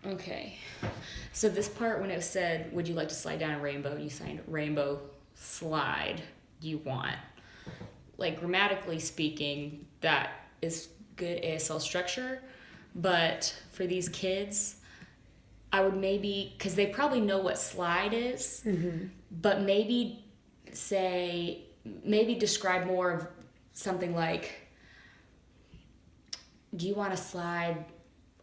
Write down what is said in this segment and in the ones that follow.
Okay. So this part when it said, would you like to slide down a rainbow? And you signed rainbow slide, you want. Like grammatically speaking, that is good ASL structure. But for these kids, I would maybe, because they probably know what slide is, but maybe describe more of something like, do you want to slide,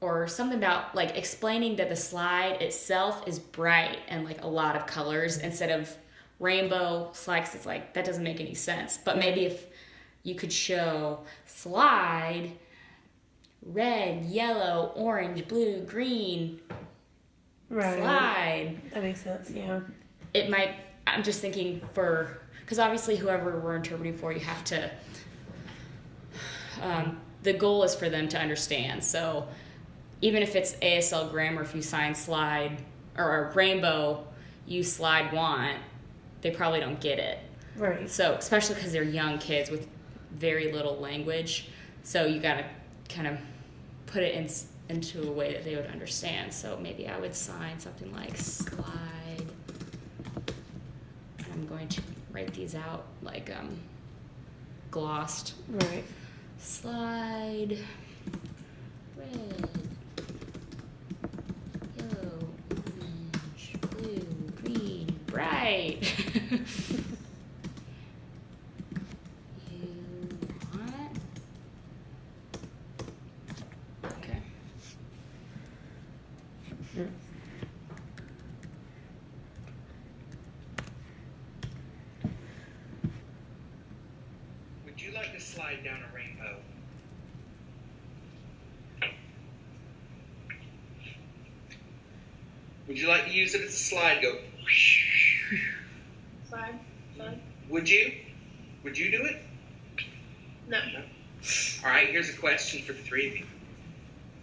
or something about like explaining that the slide itself is bright and like a lot of colors instead of rainbow slide, 'cause it's like that doesn't make any sense. But maybe if you could show slide red, yellow, orange, blue, green, slide. That makes sense, yeah. It might, I'm just thinking because obviously whoever we're interpreting for, you have to, the goal is for them to understand. So even if it's ASL grammar, if you sign slide or a rainbow, you slide want, they probably don't get it. Right. So especially because they're young kids with very little language, so you got to kind of put it into a way that they would understand. So maybe I would sign something like slide. I'm going to write these out like glossed. Right. Slide red, yellow, orange, blue, green, bright. You want? Okay. Would you like to slide down a rainbow? Would you like to use it as a slide? Go. Slide. Would you? Would you do it? No. All right, here's a question for the three of you.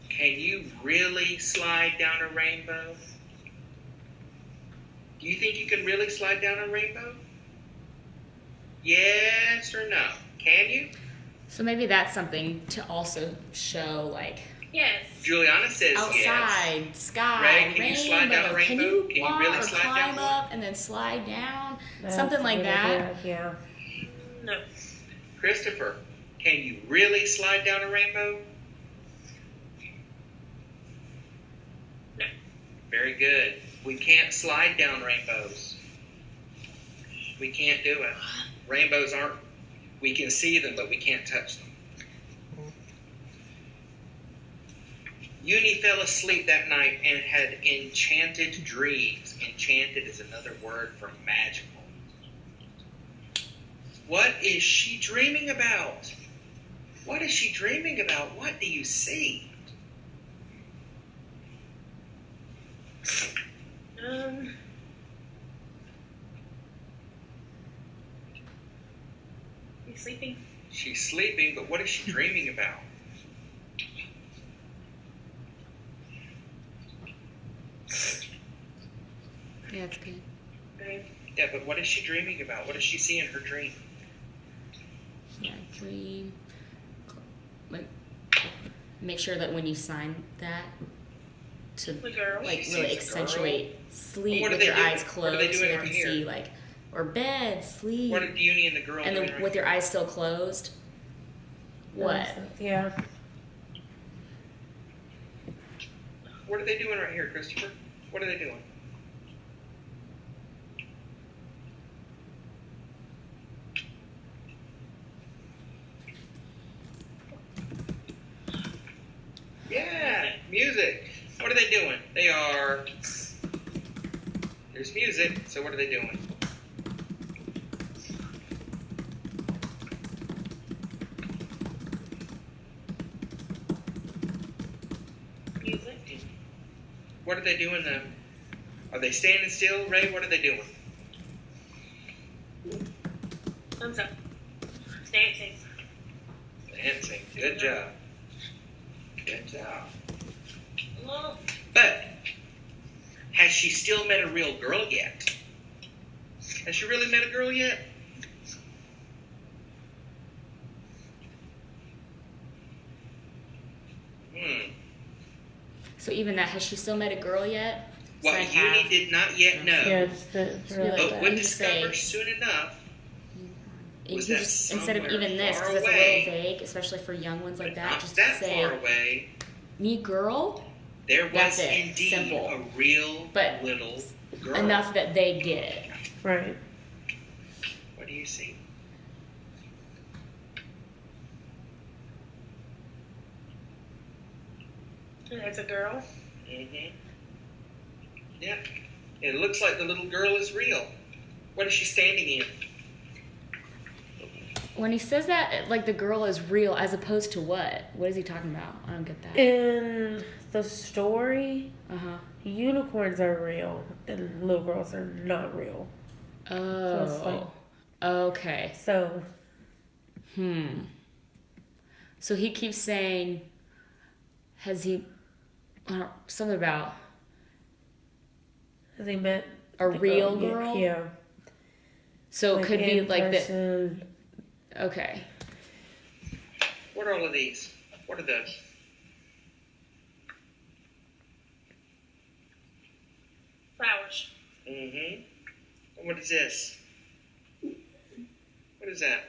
Can you really slide down a rainbow? Do you think you can really slide down a rainbow? Yes or no? Can you? So maybe that's something to also show, like, Yes. Juliana says outside, yes. sky, Ray, can rainbow. you slide down a rainbow? Can you Can you walk really or slide climb down up and then slide down? That's Something like a good that. idea, No. Christopher, can you really slide down a rainbow? No. Very good. We can't slide down rainbows. We can't do it. Rainbows aren't, we can see them, but we can't touch them. Uni fell asleep that night and had enchanted dreams. Enchanted is another word for magical. What is she dreaming about? What is she dreaming about? What do you see? He's sleeping. She's sleeping, but what is she dreaming about? Yeah, it's good. Yeah, but what is she dreaming about? What does she see in her dream? Yeah, dream. Like, make sure that when you sign that, to The girl. like She really sees a accentuate sleep What are with they your doing? eyes What are they closed, so doing they right can here? see like, or bed, sleep, What are Uni and the girl and doing then right with your here? eyes still closed. What? Yeah. What are they doing right here, Christopher? What are they doing? Yeah, music. What are they doing? They are... There's music, so what are they doing? Music. What are they doing then? Are they standing still, Ray? What are they doing? Thumbs up. Dancing. Dancing. Good job. Good job. Well, But, has she still met a real girl yet? Has she really met a girl yet? So even that, has she still met a girl yet? Well, Signed Uni half. did not yet know, Yes, really but that. would You discover say- soon enough. You Was can that just, instead of somewhere even this, far because that's a away? little vague, especially for young ones like But that, not just that say, far away. me girl, There was That's it. indeed Simple. a real But little girl. enough that they get it. right. What do you see? It's a girl. Mm-hmm. Yep. It looks like the little girl is real. What is she standing in? When he says that, like the girl is real, as opposed to what? What is he talking about? I don't get that. In the story, Uh-huh. unicorns are real and little girls are not real. So it's like- Okay. So, So he keeps saying, has he, something about has he met a the real Yeah, girl? Yeah. So it could be in like that. person. Okay. What are all of these? What are those? Flowers. Mm-hmm. And what is this? What is that?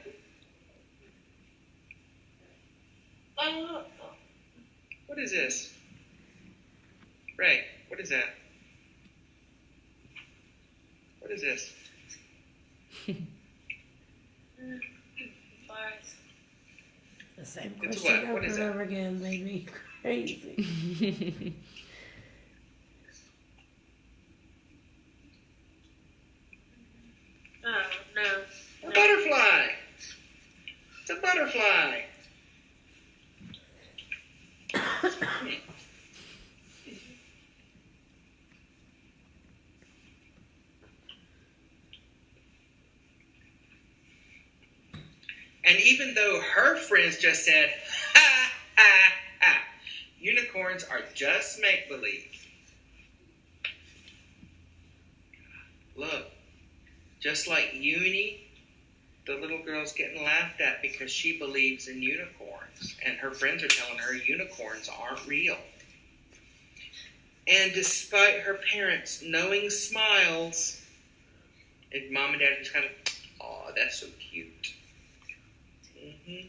What is this? Ray, what is that? What is this? Flowers. The same It's question what? over What is and that? over again made me crazy. Oh, no. A butterfly! It's a butterfly! And even though her friends just said, ha, ha, ha, unicorns are just make-believe. Look, just like Uni, the little girl's getting laughed at because she believes in unicorns. And her friends are telling her unicorns aren't real. And despite her parents' knowing smiles, and mom and dad just kind of, oh, that's so cute. Mm-hmm.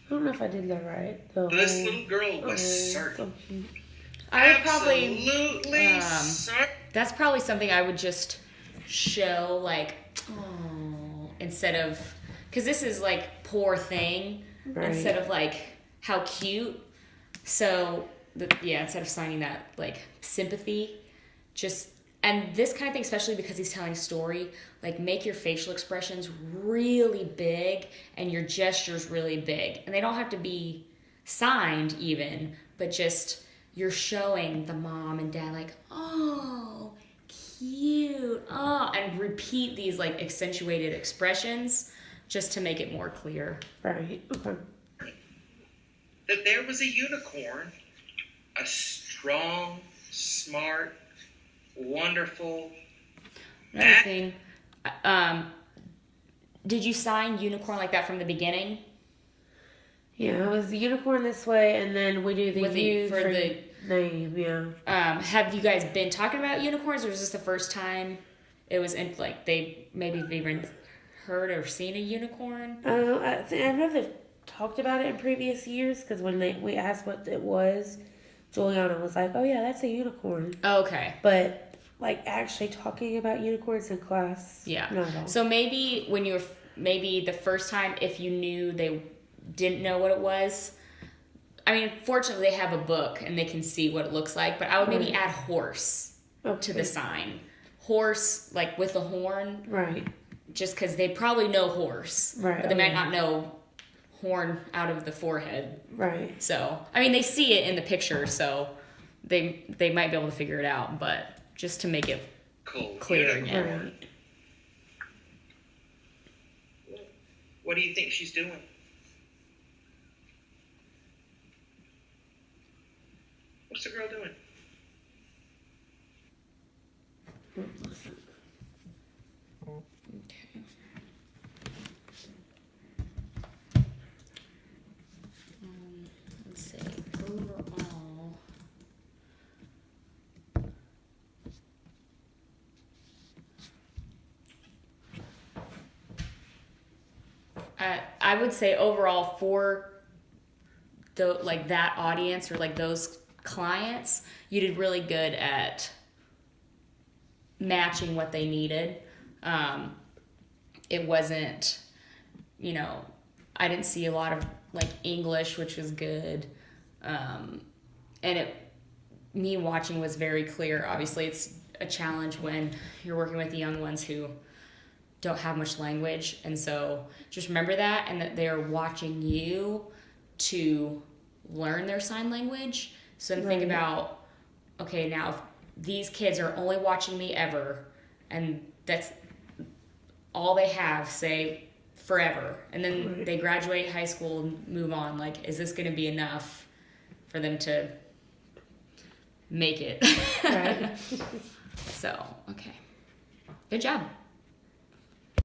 I don't know if I did that right. The This whole- little girl was oh, certain. so cute. I would probably, Absolutely certain. that's probably something I would just show, like, oh, instead of, because this is like poor thing, Right. instead of like how cute. So instead of signing that like sympathy, just, and this kind of thing, especially because he's telling a story, like make your facial expressions really big and your gestures really big, and they don't have to be signed even, but just you're showing the mom and dad like, oh, cute, oh, and repeat these like accentuated expressions just to make it more clear. Right. Okay. That there was a unicorn, a strong, smart, wonderful. Another thing, did you sign unicorn like that from the beginning? Yeah, it was the unicorn this way, and then we do the With the- U for for the- name. Yeah. Have you guys been talking about unicorns, or was this the first time it was in, like, they maybe have even heard or seen a unicorn? I know they've talked about it in previous years because when we asked what it was, Juliana was like, "Oh yeah, that's a unicorn." Okay. But like actually talking about unicorns in class, Yeah. not at all. So maybe when you were, maybe the first time, if you knew they didn't know what it was, I mean, fortunately they have a book and they can see what it looks like, but I would maybe add horse to the sign. Horse, like with a horn, Right. just because they probably know horse, Right, but they oh, might yeah. not know horn out of the forehead. Right. So, I mean, they see it in the picture, so they might be able to figure it out, but just to make it Cool. clear Unicorn. again. Right. What do you think she's doing? What's the girl doing? I would say overall for that audience or like those clients, you did really good at matching what they needed. It wasn't, I didn't see a lot of like English, which was good. And me watching was very clear. Obviously, it's a challenge when you're working with the young ones who don't have much language. And so just remember that, and that they're watching you to learn their sign language. So think about, okay, now if these kids are only watching me ever, and that's all they have, say, forever, and then they graduate high school and move on, like, is this going to be enough for them to make it? Right. So, okay. Good job.